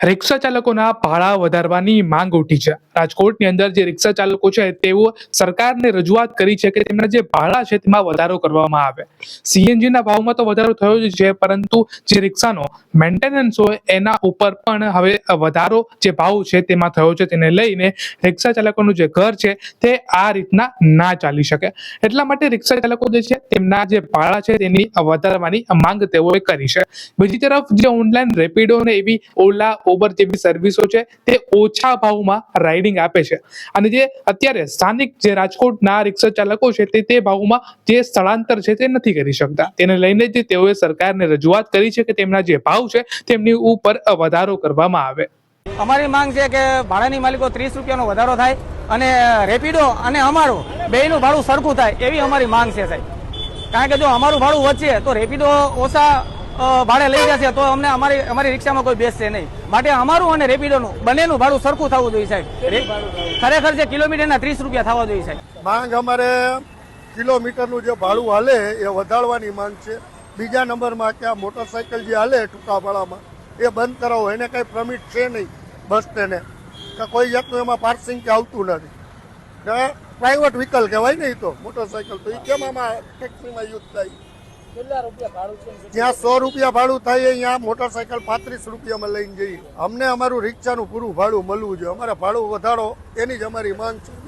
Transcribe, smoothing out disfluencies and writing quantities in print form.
રિક્ષા ચાલકોના ભાડા વધારવાની માંગ ઉઠી છે। રાજકોટની અંદર જે રિક્ષા ચાલકો છે તેઓ સરકારને રજૂઆત કરી છે કે તેમના જે ભાડા છે તેમાં વધારો કરવામાં આવે। સીએનજીના ભાવમાં તો વધારો થયો જ છે, પરંતુ જે રિક્ષાનો મેન્ટેનન્સ હોય એના ઉપર પણ હવે વધારો જે ભાવ છે તેમાં થયો છે। તેને લઈને રિક્ષા ચાલકોનું જે ઘર છે તે આ રીતના ના ચાલી શકે, એટલા માટે રિક્ષા ચાલકો જે છે તેમના જે ભાડા છે તેની વધારવાની માંગ તેઓએ કરી છે। બીજી તરફ જે ઓનલાઈન રેપિડો અને એવી ઓલા ઉબર જેવી સર્વિસો છે તે ઓછા ભાવમાં રાઇડિંગ આપે છે, અને જે અત્યારે સ્થાનિક જે રાજકોટના રિક્ષા ચાલકો છે તે ભાવમાં જે સ્થળાંતર છે તે નથી કરી શકતા। તેને લઈને જ તેઓએ સરકારને રજૂઆત કરી છે કે તેમના જે ભાવ છે તેમની ઉપર વધારો કરવામાં આવે। અમારી માંગ છે કે ભાડાની માલિકો 30 રૂપિયાનો વધારો થાય અને રેપિડો અને અમારું બેયનું ભાડું સરખું થાય એવી અમારી માંગ છે સાહેબ। કારણ કે જો અમારું ભાડું વધશે તો રેપિડો ઓછા ભાડે લઈ જશે તો અમને અમારી રિક્ષામાં કોઈ બેસશે નહીં। માટે અમારું અને રેપિડોનું બંનેનું ભાડું સરખું થવું જોઈએ સાહેબ। ખરેખર જે કિલોમીટરના 30 રૂપિયા થવા જોઈએ સાહેબ। માંગ અમારે કિલોમીટરનું જે ભાડું હાલે એ વધારવાની માંગ છે। બીજા નંબરમાં કે આ મોટરસાઇકલ જે હાલે ટૂંકા ભાડામાં એ બંધ કરાવો। એને કંઈ પરમિટ છે નહીં બસ સ્ટેન્ડે કે કોઈ જાતનું એમાં પાર્સિંગ કે આવતું નથી, ને પ્રાઇવેટ વ્હીકલ કહેવાય ને એ તો મોટરસાઇકલ, તો એ કેમ આમાં ટેક્સીમાં યુઝ થાય? જ્યાં 100 રૂપિયા ભાડું થાય અહીંયા મોટરસાઇકલ 35 રૂપિયામાં લઈને જઈએ। અમને અમારું રિક્ષાનું પૂરું ભાડું મળવું જોઈએ। અમારે ભાડું વધારો એની જ અમારી માંગ છે।